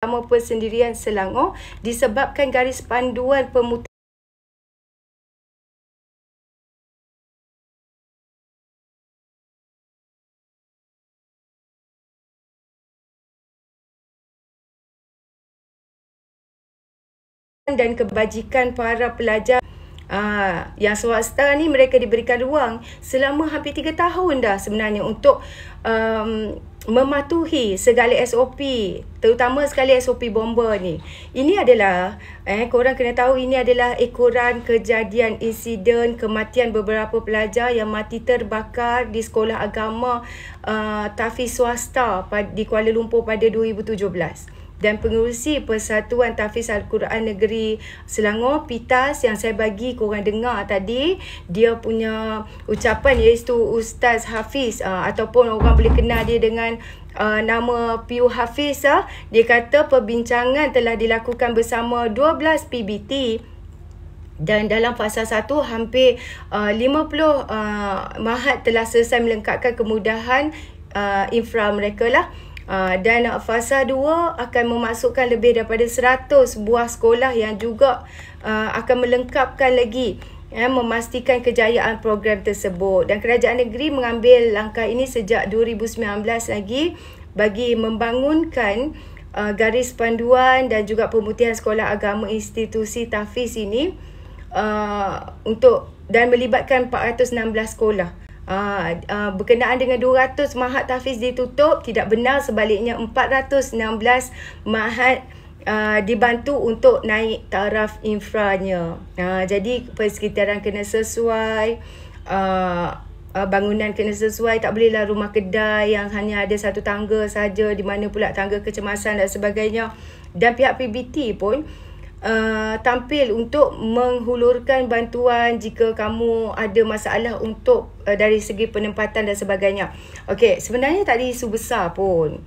Agama Persendirian Selangor disebabkan garis panduan pemutaran dan kebajikan para pelajar yang swasta ni, mereka diberikan ruang selama hampir 3 tahun dah sebenarnya untuk mematuhi segala SOP, terutama sekali SOP bomba ni. Ini adalah korang kena tahu, ini adalah ekoran kejadian insiden kematian beberapa pelajar yang mati terbakar di sekolah agama tahfiz swasta di Kuala Lumpur pada 2017. Dan pengerusi Persatuan Tahfiz Al-Quran Negeri Selangor, PITAS, yang saya bagi korang dengar tadi, dia punya ucapan iaitu Ustaz Hafiz, ataupun orang boleh kenal dia dengan nama Piu Hafiz. Dia kata perbincangan telah dilakukan bersama 12 PBT dan dalam fasa 1 hampir 50 mahat telah selesai melengkapkan kemudahan infra mereka lah. Dan fasa 2 akan memasukkan lebih daripada 100 buah sekolah yang juga akan melengkapkan lagi, memastikan kejayaan program tersebut. Dan kerajaan negeri mengambil langkah ini sejak 2019 lagi bagi membangunkan garis panduan dan juga pemutihan sekolah agama institusi tahfiz ini dan melibatkan 416 sekolah. Berkenaan dengan 200 mahat tahfiz ditutup, tidak benar, sebaliknya 416 mahat dibantu untuk naik taraf infranya. Jadi persekitaran kena sesuai, bangunan kena sesuai, tak bolehlah rumah kedai yang hanya ada satu tangga saja, di mana pula tangga kecemasan dan sebagainya. Dan pihak PBT pun tampil untuk menghulurkan bantuan jika kamu ada masalah untuk dari segi penempatan dan sebagainya. Okey, sebenarnya tak ada isu besar pun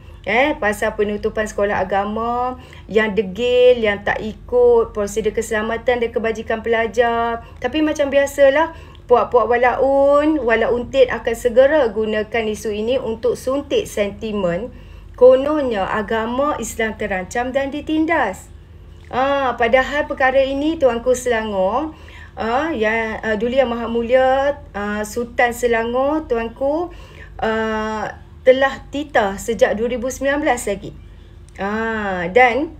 pasal penutupan sekolah agama yang degil, yang tak ikut prosedur keselamatan dan kebajikan pelajar. Tapi macam biasalah, puak-puak walaun tit akan segera gunakan isu ini untuk suntik sentimen kononnya agama Islam terancam dan ditindas. Padahal perkara ini Tuanku Selangor, Duli Yang Maha Mulia Sultan Selangor, Tuanku, telah titah sejak 2019 lagi. Dan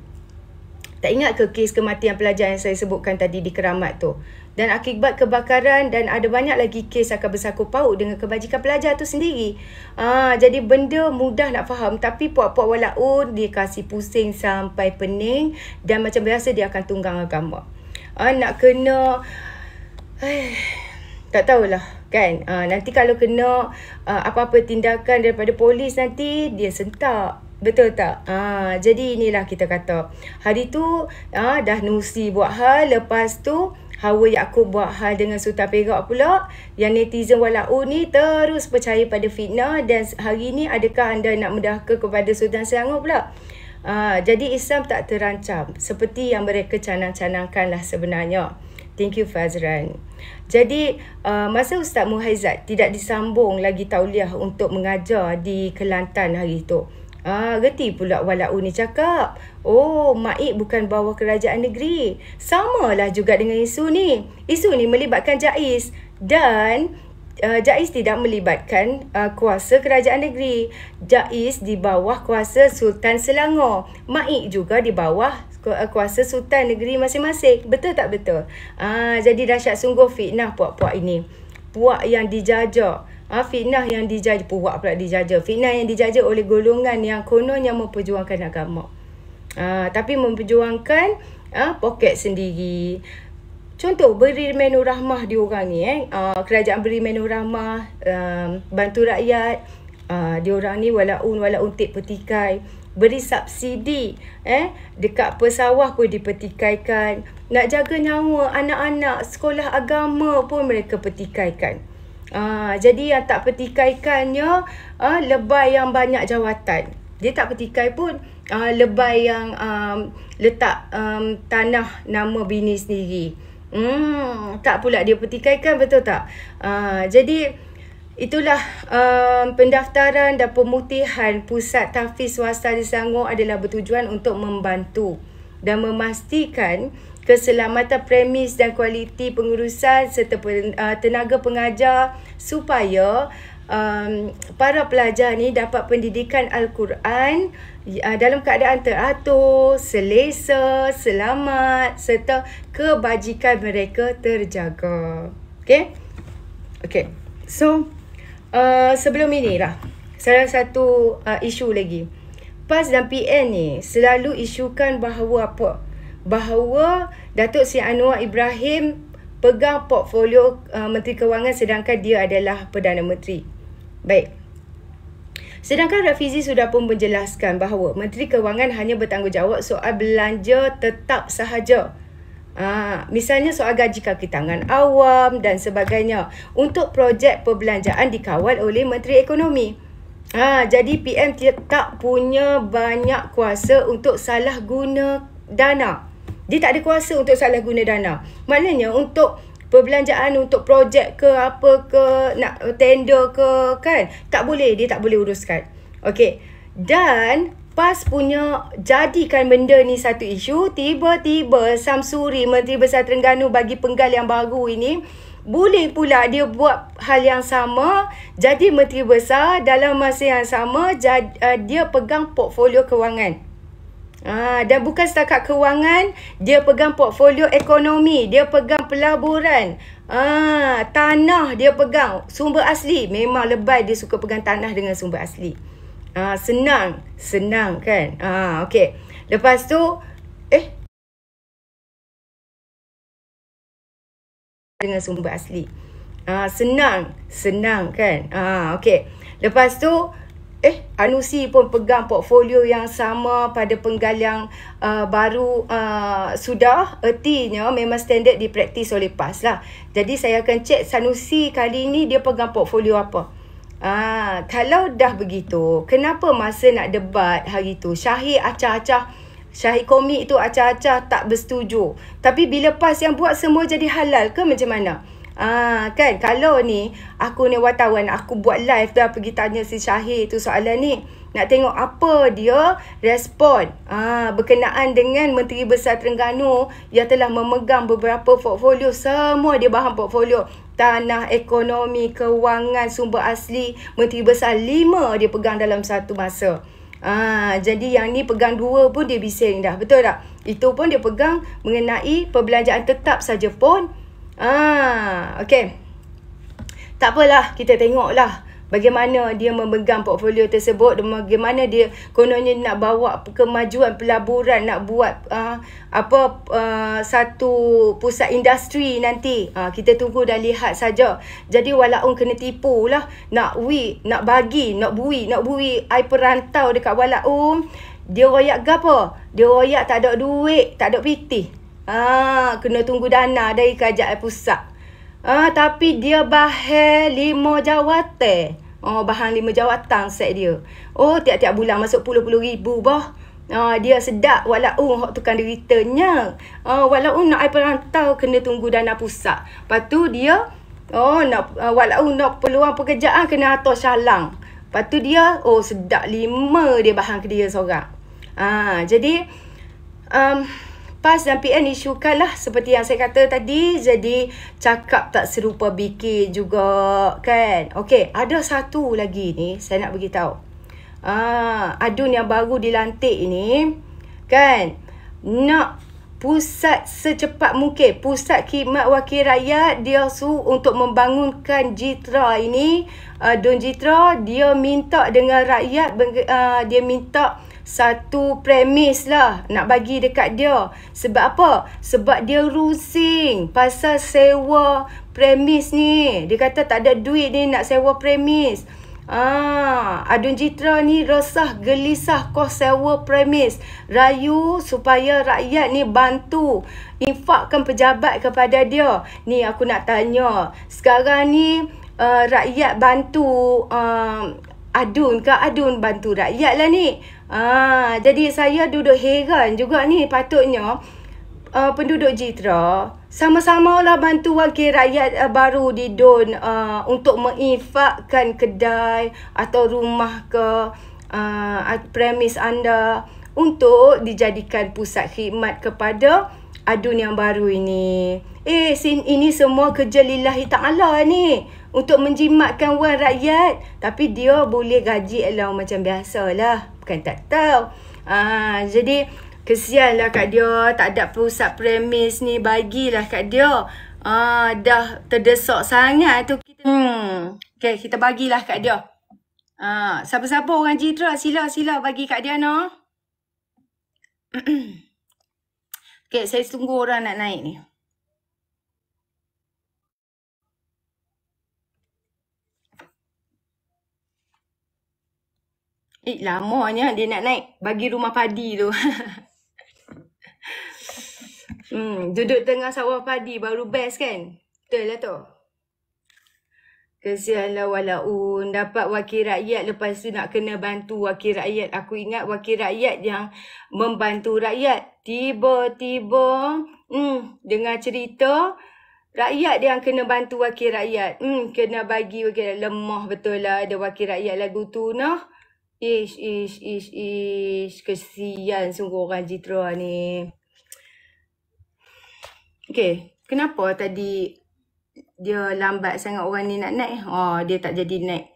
tak ingat ke kes kematian pelajar yang saya sebutkan tadi di Keramat tu? Dan akibat kebakaran, dan ada banyak lagi kes akan bersangkut paut dengan kebajikan pelajar tu sendiri. Jadi benda mudah nak faham, tapi puak-puak walaun dia kasih pusing sampai pening, dan macam biasa dia akan tunggang agama. Nak kena tak tahulah kan. Nanti kalau kena apa-apa tindakan daripada polis, nanti dia sentak. Betul tak? Jadi inilah kita kata, hari tu dah Nusi buat hal, lepas tu Hawa Yaakob buat hal dengan Sultan Perak pula. Yang netizen walaun ni terus percaya pada fitnah, dan hari ni adakah anda nak mendahka kepada Sultan Selangor pula? Jadi Islam tak terancam seperti yang mereka canang-canangkan lah sebenarnya. Thank you Fazran. Jadi masa Ustaz Muhaizat tidak disambung lagi tauliah untuk mengajar di Kelantan hari tu, reti pula walaun ni cakap, Maik bukan bawah kerajaan negeri. Samalah juga dengan isu ni. Isu ni melibatkan JAIS, dan JAIS tidak melibatkan kuasa kerajaan negeri. JAIS di bawah kuasa Sultan Selangor. Maik juga di bawah kuasa Sultan negeri masing-masing. Betul tak betul? Jadi dahsyat sungguh fitnah puak-puak ini. Puak yang dijajah. Fitnah yang dijajah, puak pula dijajah. Fitnah yang dijajah oleh golongan yang kononnya memperjuangkan agama. Tapi memperjuangkan poket sendiri. Contoh, Beri Menur Rahmah diorang ni. Kerajaan Beri Menur Rahmah, bantu rakyat. Diorang ni walaun tit petikai. Beri subsidi. Dekat pesawah pun dipetikaikan. Nak jaga nyawa anak-anak sekolah agama pun mereka petikaikan. Jadi yang tak petikaikannya lebay yang banyak jawatan. Dia tak petikai pun lebay yang letak tanah nama bini sendiri. Tak pula dia petikaikan, betul tak? Jadi itulah pendaftaran dan pemutihan Pusat Tahfiz Swasta di Selangor adalah bertujuan untuk membantu dan memastikan keselamatan premis dan kualiti pengurusan serta tenaga pengajar supaya para pelajar ni dapat pendidikan Al-Quran dalam keadaan teratur, selesa, selamat serta kebajikan mereka terjaga. Okay? Okay. So, sebelum inilah salah satu isu lagi. PAS dan PN ni selalu isukan bahawa apa? Bahawa Datuk Seri Anwar Ibrahim pegang portfolio Menteri Kewangan sedangkan dia adalah Perdana Menteri. Baik. Sedangkan Rafizi sudah pun menjelaskan bahawa Menteri Kewangan hanya bertanggungjawab soal belanja tetap sahaja. Misalnya soal gaji kaki tangan awam dan sebagainya. Untuk projek perbelanjaan dikawal oleh Menteri Ekonomi. Jadi PM tak punya banyak kuasa untuk salah guna dana. Dia tak ada kuasa untuk salah guna dana. Maknanya untuk perbelanjaan untuk projek ke apa ke, nak tender ke, kan, tak boleh, dia tak boleh uruskan. Okey. Dan PAS punya jadikan benda ni satu isu, tiba-tiba Samsuri, Menteri Besar Terengganu bagi penggal yang baru ini, boleh pula dia buat hal yang sama, jadi Menteri Besar dalam masa yang sama dia pegang portfolio kewangan. Dan bukan setakat kewangan, dia pegang portfolio ekonomi, dia pegang pelaburan, tanah dia pegang, sumber asli. Memang lebay dia suka pegang tanah dengan sumber asli. Senang kan. Okey. Lepas tu dengan sumber asli. Senang kan. Okey. Lepas tu Anusi pun pegang portfolio yang sama pada penggal yang baru sudah, ertinya memang standard dipraktis oleh PAS lah. Jadi saya akan cek Sanusi kali ni dia pegang portfolio apa. Kalau dah begitu, kenapa masa nak debat hari tu Syahir komik tu acah-acah tak bersetuju. Tapi bila PAS yang buat semua jadi halal ke macam mana? Kan, kalau ni aku ni wartawan, aku buat live dah pergi tanya si Syahir tu soalan ni, nak tengok apa dia respon berkenaan dengan Menteri Besar Terengganu yang telah memegang beberapa portfolio. Semua dia faham portfolio tanah, ekonomi, kewangan, sumber asli. Menteri Besar 5 dia pegang dalam satu masa. Jadi yang ni pegang 2 pun dia bising dah. Betul tak? Itu pun dia pegang mengenai perbelanjaan tetap saja pun. Okey. Tak apalah, kita tengoklah bagaimana dia memegang portfolio tersebut dan bagaimana dia kononnya nak bawa kemajuan pelaburan, nak buat satu pusat industri nanti. Kita tunggu dan lihat saja. Jadi Walaum kena tipu lah, nak bui ai perantau dekat Walaum. Dia royak gapo? Dia royak tak ada duit, tak ada pitih. Kena tunggu dana dari kerajaan pusat. Tapi dia bahal 5 jawatan. Bahan 5 jawatan set dia. Tiap-tiap bulan masuk puluh-puluh ribu bah. Dia sedap Walaum hok tukang derita-nya. Walaum nak ai perantau kena tunggu dana pusat. Lepas tu dia Walaum nak peluang pekerjaan kena atur syalang. Lepas tu dia sedap 5 dia bahan ke dia seorang. Jadi PAS dan PN isukan lah seperti yang saya kata tadi. Jadi cakap tak serupa bikin juga kan. Okey, ada satu lagi ni saya nak beritahu. Adun yang baru dilantik ini kan, nak pusat secepat mungkin, Pusat Khidmat Wakil Rakyat dia untuk membangunkan Jitra ini. Dun Jitra dia minta dengan rakyat, dia minta satu premis lah nak bagi dekat dia. Sebab apa? Sebab dia rusing pasal sewa premis ni. Dia kata tak ada duit ni nak sewa premis. Adun Jitra ni resah gelisah kos sewa premis. Rayu supaya rakyat ni bantu infakkan pejabat kepada dia. Ni aku nak tanya, sekarang ni rakyat bantu Adun ke? Adun bantu rakyat lah ni. Jadi saya duduk heran juga ni. Patutnya penduduk Jitra, sama-sama lah bantu wakil rakyat baru di Don untuk menginfakkan kedai atau rumah ke premis anda untuk dijadikan pusat khidmat kepada adun yang baru ini. Ini semua kerja lillahi ta'ala ni, untuk menjimatkan wang rakyat. Tapi dia boleh gaji allowance macam biasa lah, bukan tak tahu. Jadi kesianlah kat dia, tak ada pusat premis ni, bagilah kat dia. Dah terdesak sangat tu kita. Okay, kita bagilah kat dia. Siapa-siapa orang Jitra, sila bagi kat dia no. Okay, saya tunggu orang nak naik ni. Lamanya dia nak naik. Bagi rumah padi tu. Duduk tengah sawah padi baru best kan? Betul lah tu. Kesianlah walaun dapat wakil rakyat, lepas tu nak kena bantu wakil rakyat. Aku ingat wakil rakyat yang membantu rakyat. Tiba-tiba dengar cerita rakyat dia yang kena bantu wakil rakyat. Kena bagi wakil rakyat. Lemah betul lah ada wakil rakyat lagu tu noh. Kesian sungguh orang Jitra ni. Okay, kenapa tadi dia lambat sangat orang ni nak naik? Dia tak jadi naik.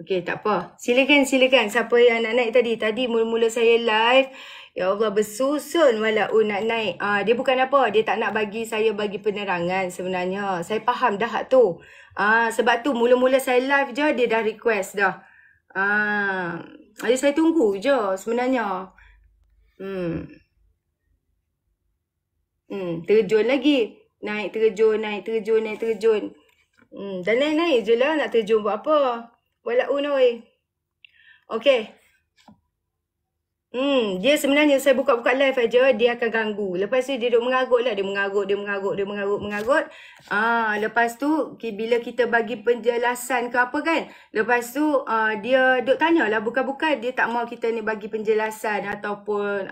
Okay, tak apa. Silakan. Siapa yang nak naik tadi? Tadi mula-mula saya live. Ya Allah, bersusun walaupun nak naik. Dia bukan apa. Dia tak nak bagi saya bagi penerangan sebenarnya. Saya faham dah hak tu. Sebab tu mula-mula saya live je, dia dah request dah. Jadi saya tunggu je sebenarnya. Terjun lagi. Naik terjun. Dan naik je lah, nak terjun buat apa. Walaupun oi. Okay. Dia sebenarnya saya buka-buka live aja, dia akan ganggu. Lepas tu dia duduk mengarut lah. Dia mengarut. Lepas tu bila kita bagi penjelasan ke apa kan, lepas tu dia duduk tanya lah. Bukan-bukan dia tak mau kita ni bagi penjelasan ataupun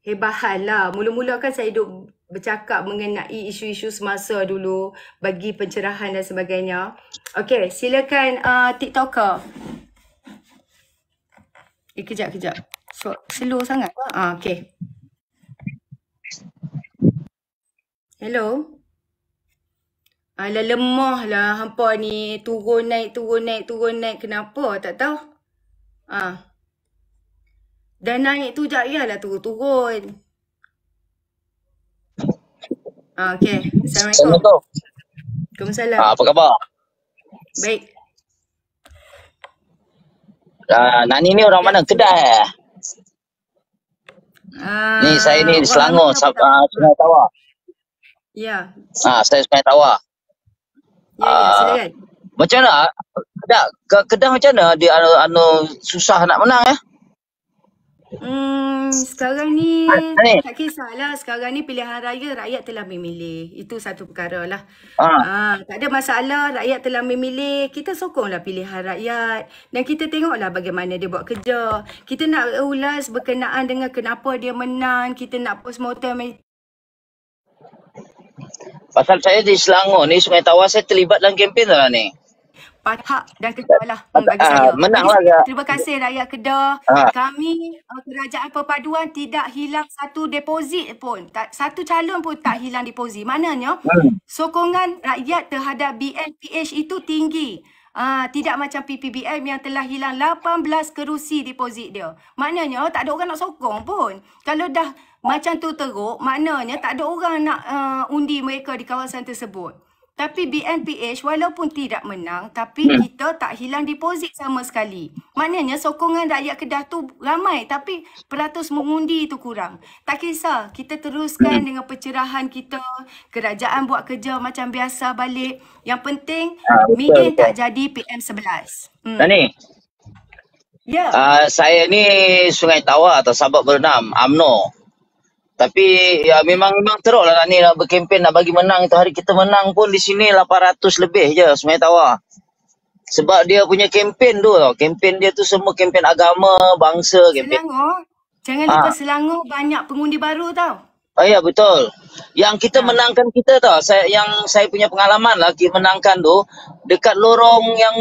hebahan lah. Mula-mula kan saya duduk bercakap mengenai isu-isu semasa dulu, bagi pencerahan dan sebagainya. Okay, silakan TikToker. Kejap. Slow sangat. Okay. Hello. Alah, lemah lah hampa ni. Turun naik. Kenapa? Tak tahu. Dan naik tu jap lah turun. Okay. Assalamualaikum. Waalaikumsalam. Apa khabar? Baik. Nani ni orang mana? Kedah ni saya ni di Selangor, Sungai Tawar. Ya. Saya Sungai Tawar. Ya, silakan. Macam mana? Kedah macam mana dia susah nak menang ya? Sekarang ni tak kisahlah. Sekarang ni pilihan raya, rakyat telah memilih. Itu satu perkara lah. Tak ada masalah, rakyat telah memilih. Kita sokonglah pilihan rakyat. Dan kita tengoklah bagaimana dia buat kerja. Kita nak ulas berkenaan dengan kenapa dia menang. Kita nak postmortem. Pasal saya di Selangor ni, Sungai Tawar, saya terlibat dalam kempen lah ni. Hak dan Kedah lah bagi saya. Menanglah. Terima kasih rakyat Kedah. Kami Kerajaan Perpaduan tidak hilang satu deposit pun. Satu calon pun tak hilang deposit. Maknanya sokongan rakyat terhadap BNPH itu tinggi. Tidak macam PPBM yang telah hilang 18 kerusi deposit dia. Maknanya tak ada orang nak sokong pun. Kalau dah macam tu teruk, maknanya tak ada orang nak undi mereka di kawasan tersebut. Tapi BNPH walaupun tidak menang, tapi kita tak hilang deposit sama sekali. Maknanya sokongan rakyat Kedah tu ramai, tapi peratus mengundi tu kurang. Tak kisah, kita teruskan dengan pencerahan kita. Kerajaan buat kerja macam biasa balik. Yang penting, Midin tak jadi PM11. Nani? Ya. Saya ni Sungai Tawar atau Sabak Bernam, UMNO. Tapi ya memang teruk lah nak berkempen nak bagi menang. Itu hari kita menang pun di sini 800 lebih je Sungai Tawar. Sebab dia punya kempen tu tau. Kempen dia tu semua kempen agama, bangsa. Kempen. Selangor. Jangan lupa Selangor banyak pengundi baru tau. Ya betul. Yang kita Ha. menangkan kita tau, saya punya pengalaman lah kita menangkan tu dekat lorong yang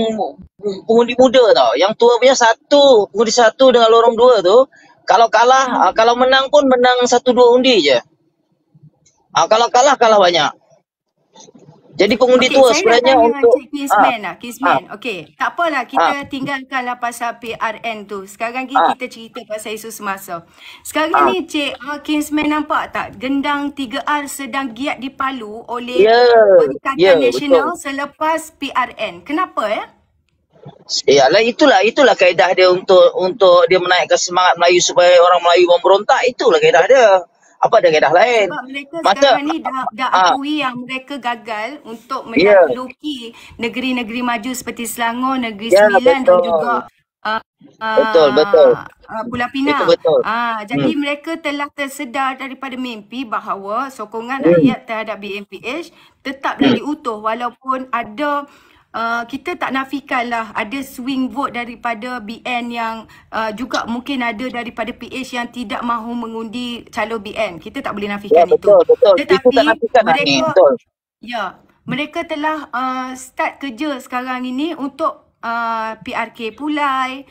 pengundi muda tau. Yang tua punya satu, pengundi satu dengan lorong dua tu. Kalau kalah, kalau menang pun menang 1-2 undi je. Kalau kalah banyak. Jadi pengundi Okey, tua saya nak sebenarnya tanya untuk Cik Kingsman lah. ah, Kingsman, okey. Tak apalah, ah, kita tinggalkanlah pasal PRN tu. Sekarang ni ah, kita cerita pasal isu semasa. Sekarang ah. ni Cik Kingsman nampak tak gendang 3R sedang giat dipalu oleh Ya, Perikatan betul. Nasional selepas PRN. Kenapa Yalah itulah kaedah dia untuk dia menaikkan semangat Melayu supaya orang Melayu memberontak, itulah kaedah dia. Apa ada kaedah lain? Sebab mereka Masa sekarang ni dah ah akui yang mereka gagal untuk ya, menaklukki negeri-negeri maju seperti Selangor, Negeri ya Sembilan dan juga betul. uh, Betul. Pulau Itu Pinang. betul. Jadi Hmm. mereka telah tersedar daripada mimpi bahawa sokongan Hmm. rakyat terhadap BNPH tetap lagi utuh walaupun ada kita tak nafikanlah ada swing vote daripada BN yang juga mungkin ada daripada PH yang tidak mahu mengundi calon BN. Kita tak boleh Ya nafikan itu. betul. Itu tak Tetapi nafikan lah ni. Betul. mereka telah start kerja sekarang ini untuk PRK Pulai.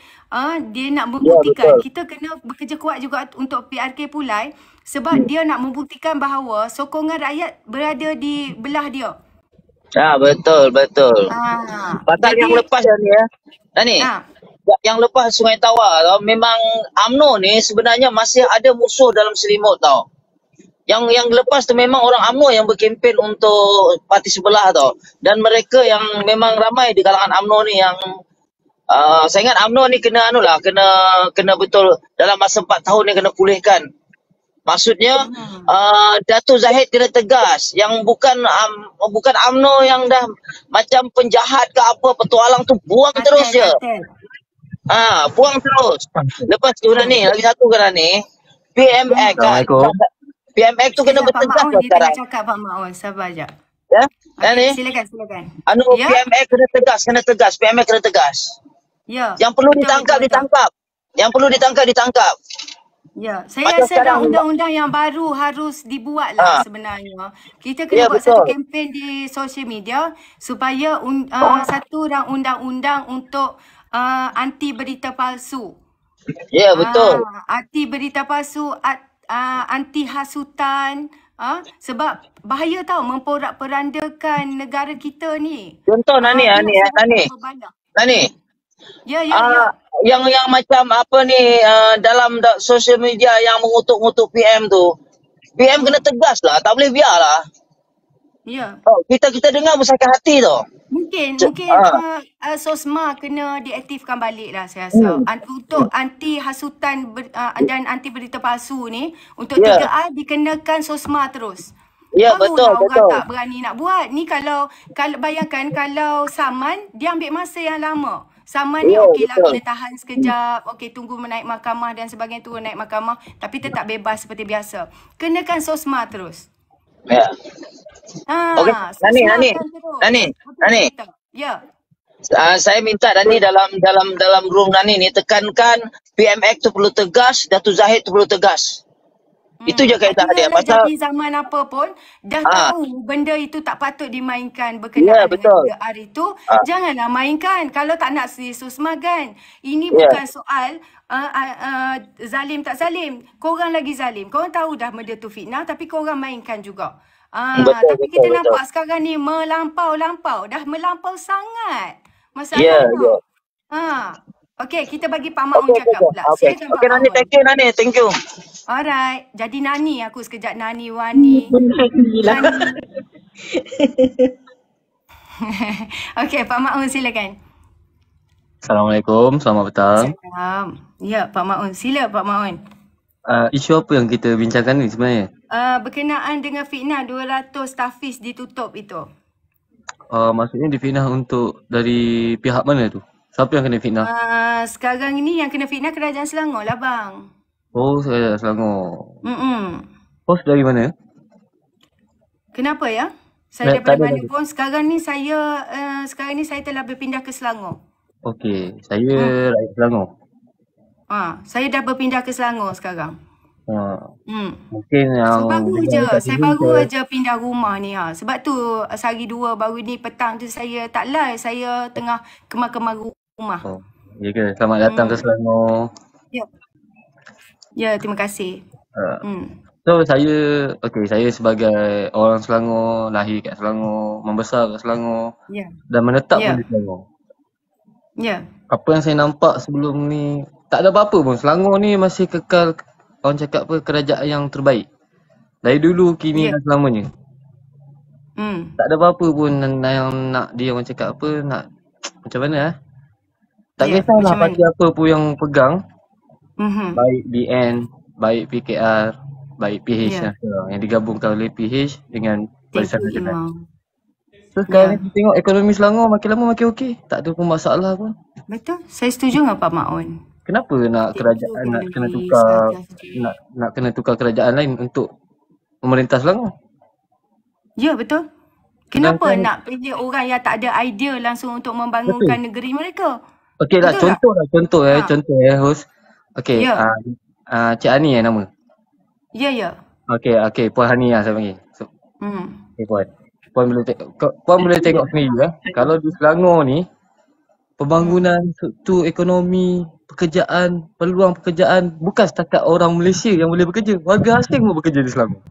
Dia nak Ya membuktikan betul. kita kena bekerja kuat juga untuk PRK Pulai sebab dia nak membuktikan bahawa sokongan rakyat berada di belah dia. Betul. Pasal yang Jadi lepas ni Nani, yang lepas Sungai Tawar tau, memang UMNO ni sebenarnya masih ada musuh dalam selimut tau. Yang lepas tu memang orang UMNO yang berkempen untuk parti sebelah tau. Dan mereka yang memang ramai di kalangan UMNO ni yang saya ingat UMNO ni kena betul dalam masa 4 tahun ni kena pulihkan. Maksudnya Dato' Zahid kena tegas, yang bukan UMNO yang dah macam penjahat ke apa, petualang tu buang terus je. Buang terus. Lepas tu Nani, lagi satu kan Nani, PMX kan. Assalamualaikum. PMX tu kena bertegas Pak Maun lah dia tengah sekarang. cakap Pak Maun, sabar je. Ya, Okey, Nani. silakan. Ya? PMX kena tegas. PMX kena tegas. Ya. Yang perlu ditangkap. Yang perlu ditangkap. Ya, saya rasa dah undang-undang yang baru harus dibuatlah sebenarnya. Kita kena buat satu kempen di social media supaya satu undang-undang untuk anti berita palsu. Ya, betul. Anti berita palsu, anti hasutan. Sebab bahaya tau memporak-perandakan negara kita ni. Contoh Nani. Ya. Yang macam apa ni dalam social media yang mengutuk-ngutuk PM tu. PM kena tegas lah, tak boleh biar lah. Ya. Kita dengar bersakit hati tau. Mungkin SOSMA kena diaktifkan balik lah saya rasa. Untuk anti hasutan dan anti berita palsu ni, untuk 3R dikenakan SOSMA terus. Ya, betul. Orang tak berani nak buat. Ni kalau bayangkan kalau saman, dia ambil masa yang lama. Saman ni okeylah kena tahan sekejap, tunggu menaik mahkamah dan sebagainya, turun naik mahkamah, tapi tetap bebas seperti biasa. Kenakan SOSMA terus. Ya. Okey, Nani. Ya. Saya minta Nani dalam room Nani ni tekankan PMX tu perlu tegas, Dato' Zahid tu perlu tegas. Itu je kaedah dia. Pasal jadi zaman apa pun dah tahu benda itu tak patut dimainkan berkenaan dengan 3R itu, janganlah mainkan. Kalau tak nak disusmakan. Ini bukan soal zalim tak zalim. Korang lagi zalim. Korang tahu dah benda tu fitnah tapi korang mainkan juga. Tapi kita nampak sekarang ni melampau. Dah melampau sangat. Masalahnya. Okey, kita bagi Pak Maun cakap pula. Silakan Pak Maun. Nani, thank you. Alright, jadi Nani aku sekejap. Nani, Wani. Okey, Pak Maun silakan. Assalamualaikum, selamat petang. Ya, Pak Maun. Sila Pak Maun. Isu apa yang kita bincangkan ni sebenarnya? Berkenaan dengan fitnah 200 Tafiz ditutup itu. Maksudnya difitnah dari pihak mana tu? Siapa yang kena fitnah? Sekarang ini yang kena fitnah Kerajaan Selangor lah bang. Oh, Kerajaan Selangor. Pos dari mana? Kenapa ya? Saya daripada mana pun. Sekarang ni saya telah berpindah ke Selangor. Okey, saya rakyat Selangor. Saya dah berpindah ke Selangor sekarang. Mungkin yang Baru dengar je. kat Saya sini baru aja pindah rumah ni. Sebab tu sehari dua baru ni petang tu saya tak live. Saya tengah kemar-kemar rumah. Ya ke? Selamat datang ke Selangor. Ya. Ya, terima kasih. So saya sebagai orang Selangor, lahir kat Selangor, membesar kat Selangor, dan menetap pun di Selangor. Ya. Apa yang saya nampak sebelum ni, tak ada apa-apa pun. Selangor ni masih kekal, orang cakap apa, kerajaan yang terbaik. Dari dulu, kini dan selamanya. Tak ada apa-apa pun yang nak dia orang cakap apa, nak macam mana tak kisahlah parti apa pun yang pegang. Baik BN, baik PKR, baik PH yang digabungkan oleh PH dengan Barisan Nasional. So sekarang ni tengok ekonomi Selangor makin lama makin okey. Tak ada pun masalah pun. Betul. Saya setuju dengan Pak Maun. Kenapa nak kerajaan nak kena tukar, nak kena tukar kerajaan lain untuk memerintah Selangor? Ya, betul. Kenapa nak pilih orang yang tak ada idea langsung untuk membangunkan negeri mereka? Okey lah, contoh host. Okey, Cik Ani nama. Ya. Okey, Puan Hani saya panggil. So, okey Puan boleh tengok sendiri kalau di Selangor ni pembangunan struktur ekonomi, pekerjaan, peluang pekerjaan bukan setakat orang Malaysia yang boleh bekerja, warga asing pun bekerja di Selangor.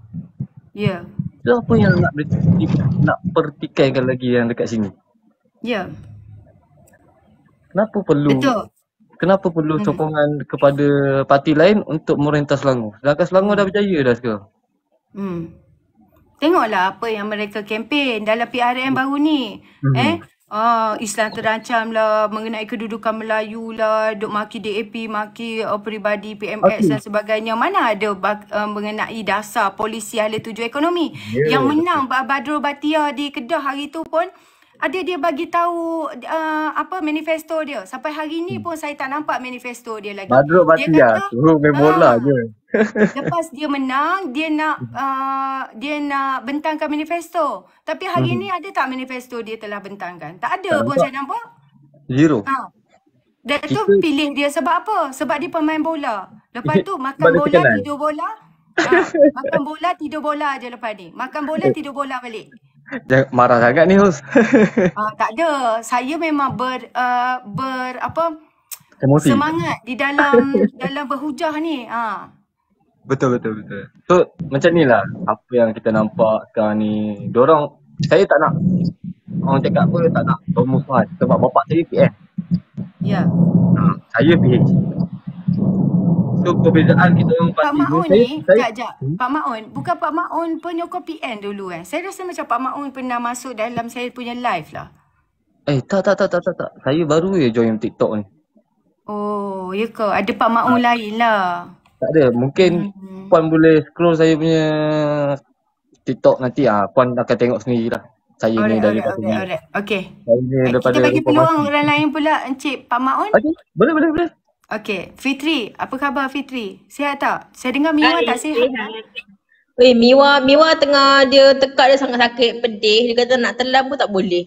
Ya. So apa yang nak pertikaikan lagi yang dekat sini? Ya. Kenapa perlu sokongan kepada parti lain untuk merentah Selangor? Sedangkan Selangor dah berjaya dah sekarang. Tengoklah apa yang mereka kempen dalam PRN baru ni. Islam terancam lah, mengenai kedudukan Melayu lah, duk maki DAP, maki peribadi PMX dan sebagainya. Mana ada mengenai dasar polisi ahli tuju ekonomi. Yang menang Badrul Batia di Kedah hari tu pun ada dia bagi tahu manifesto dia. Sampai hari ni pun saya tak nampak manifesto dia lagi. Badrul Batia suruh main bola je. Lepas dia menang, dia nak bentangkan manifesto. Tapi hari ni ada tak manifesto dia telah bentangkan? Tak ada pun saya nampak. Zero. Dan tu pilih dia sebab apa? Sebab dia pemain bola. Lepas tu makan bola, tidur bola. Makan bola, tidur bola je lepas ni. Makan bola, tidur bola balik. Jangan marah sangat ni host. Tak ada. Saya memang emosi. Semangat di dalam berhujah ni. Betul. So macam ni lah apa yang kita nampak sekarang ni. Dorang, saya tak nak orang cakap apa, tak nak bermusuhan sebab bapak saya PN. Ya. Saya PH. So perbezaan kita orang Pak parti Maun ni, sekejap. Pak Maun, bukan Pak Maun penyokong PN dulu Saya rasa macam Pak Maun pernah masuk dalam saya punya live lah. Tak. Saya baru je join TikTok ni. Oh, ya ke? Ada Pak Maun lain lah. Tak ada. Mungkin Puan boleh scroll saya punya TikTok nanti. Puan akan tengok sendiri lah. Saya ni daripada sini. Okay. Kita bagi peluang orang lain pula, Encik Pak Maun. Okay, boleh. Okay, Fitri. Apa khabar Fitri? Sihat tak? Saya dengar Miwa tak sihat. Miwa tengah dia tekak dia sangat sakit, pedih. Dia kata nak telan pun tak boleh.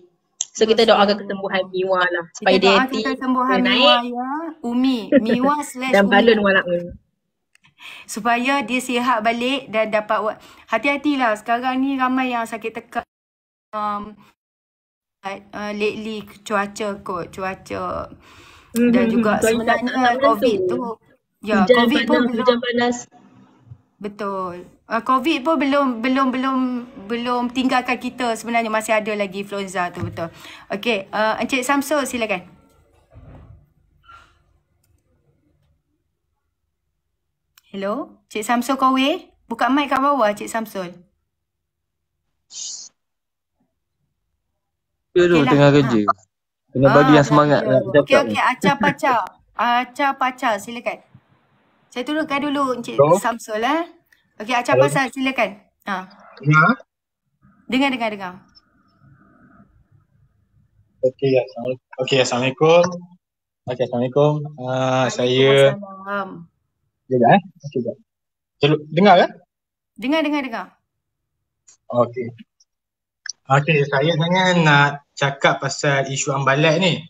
So kita doakan kesembuhan Miwa lah. Supaya kita doakan kesembuhan Miwa ya. Miwa / dan balun walang. Supaya dia sihat balik dan dapat hati-hatilah. Sekarang ni ramai yang sakit tekak. Lately cuaca dan juga sebenarnya COVID tu. Ya, COVID pun hujan panas. Betul. COVID pun belum tinggalkan kita, sebenarnya masih ada lagi influenza tu, betul. Okey, Encik Samsul silakan. Hello, Cik Samsul Kowe, buka mic kat bawah Cik Samsul. Tengah kerja. Kena bagi yang semangat nak cakap. Okey, Acah Pacar silakan. Saya turunkan dulu Encik Samsul Okey, Acah Pacar silakan. Dengar. Okey, Assalamualaikum. Saya dengar kan? Dengar. Okey, saya nak cakap pasal isu Ambalat ni.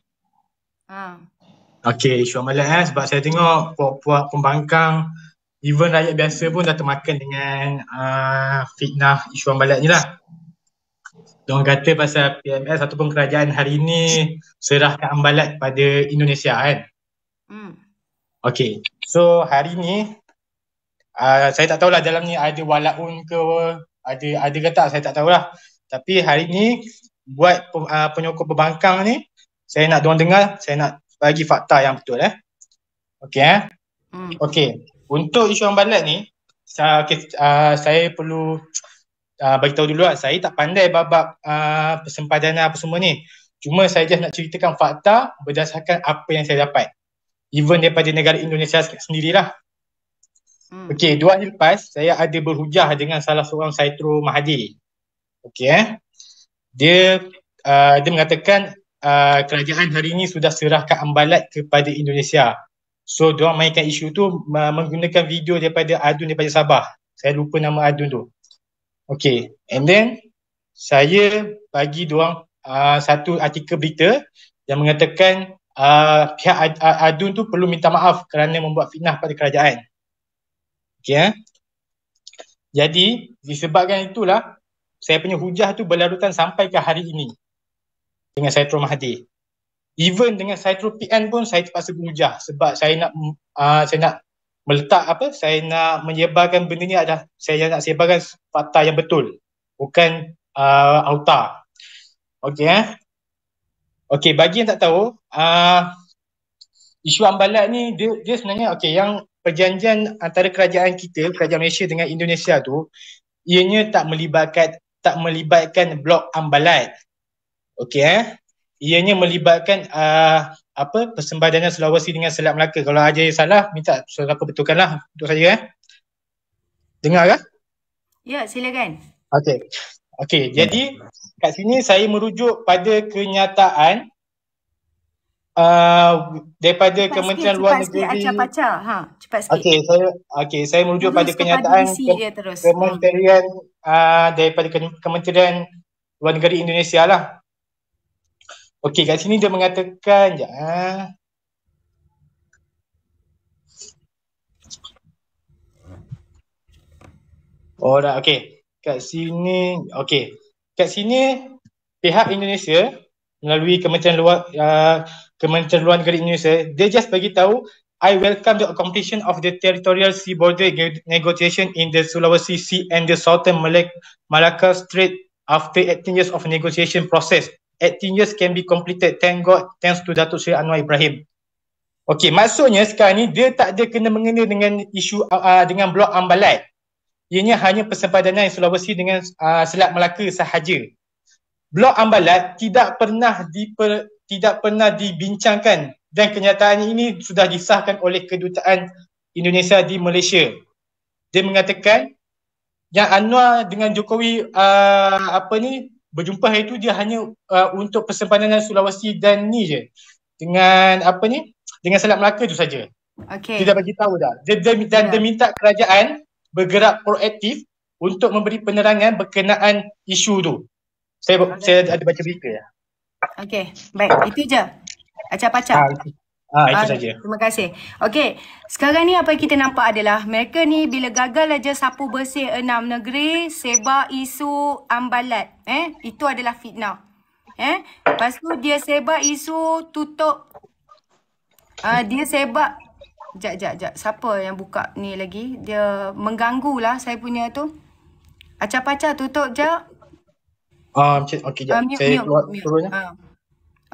Okey, isu Ambalat sebab saya tengok puak-puak pembangkang even rakyat biasa pun dah termakan dengan fitnah isu ambalat ni lah. Diorang kata pasal PMS ataupun kerajaan hari ni serahkan ambalat pada Indonesia kan. Okay, so hari ni saya tak tahulah dalam ni ada walaun ke, ada ke tak, saya tak tahulah. Tapi hari ni buat penyokong pembangkang ni, saya nak diorang dengar, saya nak bagi fakta yang betul Okay. Okay, untuk isu ambalat ni saya perlu bagi tahu dulu lah, saya tak pandai bab persempadanan apa semua ni. Cuma saya just nak ceritakan fakta berdasarkan apa yang saya dapat. Even daripada negara Indonesia sendirilah. Okay, 2 hari lepas saya ada berhujah dengan salah seorang Saitro Mahathir. Okay, dia mengatakan kerajaan hari ini sudah serahkan ambalat kepada Indonesia. So diorang mainkan isu tu menggunakan video daripada adun daripada Sabah. Saya lupa nama adun tu. Okay, and then saya bagi diorang satu artikel berita yang mengatakan pihak adun tu perlu minta maaf kerana membuat fitnah pada kerajaan. Okay, jadi disebabkan itulah saya punya hujah tu berlarutan sampai ke hari ini dengan Saitro Mahathir. Even dengan Saitro PN pun saya terpaksa berhujah sebab saya nak meletak saya nak menyebarkan benda ni adalah saya nak sebarkan fakta yang betul, bukan auta. Okay, bagi yang tak tahu, isu ambalat ni dia sebenarnya yang perjanjian antara kerajaan kita, kerajaan Malaysia dengan Indonesia tu, ianya tak melibatkan blok ambalat. Ianya melibatkan persempadanan Sulawesi dengan Selat Melaka. Kalau ada yang salah, minta saudara betulkanlah untuk saya. Dengar ke? Ya, silakan. Okay, jadi kat sini saya merujuk pada kenyataan daripada cepat Kementerian Luar Negeri. Cepat sikit. Saya merujuk pada kenyataan Kementerian daripada Kementerian Luar Negeri Indonesia lah. Okay, kat sini dia mengatakan kat sini pihak Indonesia melalui Kementerian Luar Negeri Indonesia, dia just bagi tahu, I welcome the completion of the territorial sea border negotiation in the Sulawesi Sea and the Southern Malacca Strait after 18 years of negotiation process. 18 years can be completed, thank God, thanks to Datuk Seri Anwar Ibrahim. Okay, maksudnya sekarang ni dia tak ada kena-mengena dengan isu dengan blok ambalat. Ianya hanya persempadanan Sulawesi dengan Selat Melaka sahaja. Blok ambalat tidak pernah dibincangkan dan kenyataan ini sudah disahkan oleh Kedutaan Indonesia di Malaysia. Dia mengatakan yang Anwar dengan Jokowi berjumpa hari itu dia hanya untuk persempadanan Sulawesi dan ni je. Dengan dengan Selat Melaka tu saja. Dia dah bagi tahu dah. Dia minta kerajaan bergerak proaktif untuk memberi penerangan berkenaan isu tu. Saya ada baca berita. Okey, baik. Itu je. Acap-acap. Itu saja. Terima kasih. Okey, sekarang ni apa yang kita nampak adalah mereka ni bila gagal aja sapu bersih 6 negeri, sebar isu ambalat. Itu adalah fitnah. Lepas tu dia sebar isu tutup. Dia sebar. Sekejap. Siapa yang buka ni lagi? Dia mengganggu lah saya punya tu. Acap-acap tutup jap. Okey, jap. Saya turun.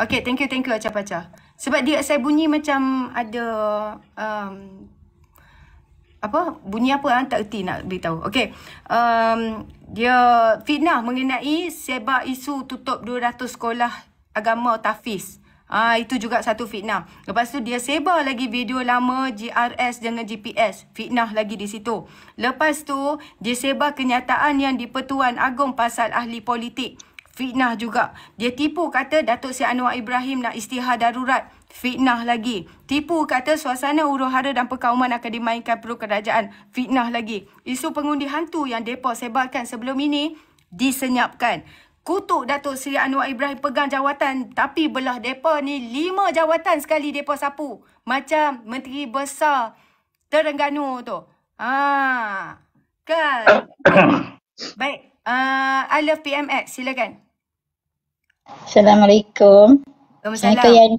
Okay, thank you acap-acap. Sebab saya bunyi macam ada bunyi apa tak erti nak beritahu. Okay, dia fitnah mengenai sebar isu tutup 200 sekolah agama tahfiz. Itu juga satu fitnah. Lepas tu dia sebar lagi video lama GRS dengan GPS. Fitnah lagi di situ. Lepas tu dia sebar kenyataan yang di-Pertuan Agong pasal ahli politik. Fitnah juga. Dia tipu kata Datuk Seri Anwar Ibrahim nak istihar darurat. Fitnah lagi. Tipu kata suasana huru-hara dan perkauman akan dimainkan perlu kerajaan. Fitnah lagi. Isu pengundi hantu yang mereka sebarkan sebelum ini disenyapkan. Kutuk Datuk Seri Anwar Ibrahim pegang jawatan, tapi belah mereka ni 5 jawatan sekali mereka sapu. Macam Menteri Besar Terengganu tu. Kan. Baik. I love PMX. Silakan. Assalamualaikum. Waalaikumsalam. Yani.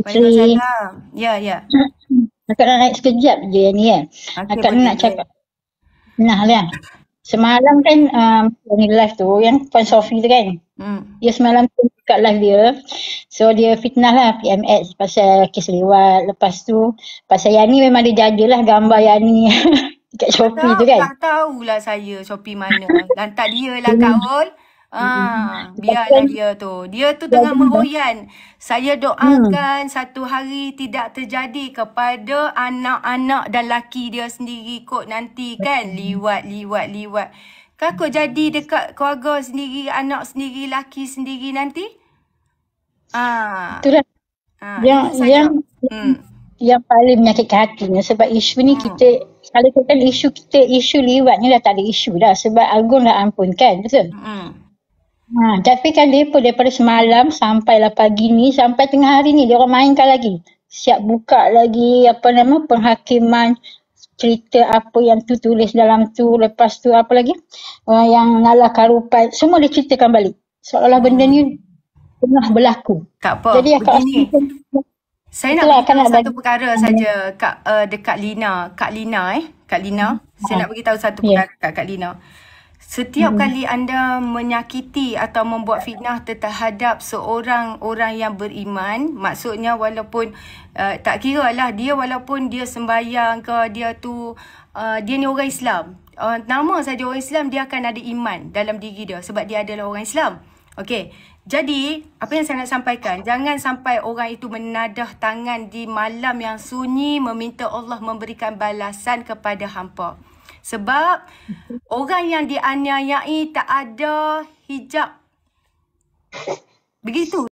Waalaikumsalam. Ya. Akak nak naik sekejap je yang ni kan. Akak nak cakap. Nah lah. Semalam kan ni live tu yang Puan Sophie tu kan. Dia semalam tu kat live dia. So dia fitnah lah PMX pasal kes lewat. Lepas tu pasal Yani memang dia jajalah gambar Yani dekat Shopee tu kan. Tak tahulah saya Shopee mana. Lantak dia lah Kak. Biarlah dia tu. Dia tu tengah meroyan. Saya doakan satu hari tidak terjadi kepada anak-anak dan laki dia sendiri kot nanti kan. Liwat. Kakak jadi dekat keluarga sendiri, anak sendiri, laki sendiri nanti? Itulah. Yang paling menyakitkan hatinya sebab isu ni kita, kalau kan isu liwat ni dah tak ada isu dah sebab Agung dah ampunkan, betul? Tapi kan daripada semalam sampailah pagi ni, sampai tengah hari ni dia orang mainkan lagi. Siap buka lagi penghakiman, cerita apa yang tu tulis dalam tu, lepas tu apa lagi yang Nala Karupai, semua dia ceritakan balik seolah-olah benda ni pernah berlaku. Tak apa. Jadi begini, saya nak beritahu satu perkara saja dekat Kak Lina. Saya nak beritahu satu perkara kat Kak Lina. Setiap kali anda menyakiti atau membuat fitnah terhadap seorang orang yang beriman, maksudnya walaupun tak kira lah dia, walaupun dia sembahyang ke, dia ni orang Islam. Nama saja orang Islam, dia akan ada iman dalam diri dia sebab dia adalah orang Islam. Okey. Jadi, apa yang saya nak sampaikan, jangan sampai orang itu menadah tangan di malam yang sunyi meminta Allah memberikan balasan kepada hampa. Sebab orang yang dianiayai tak ada hijab. Begitu.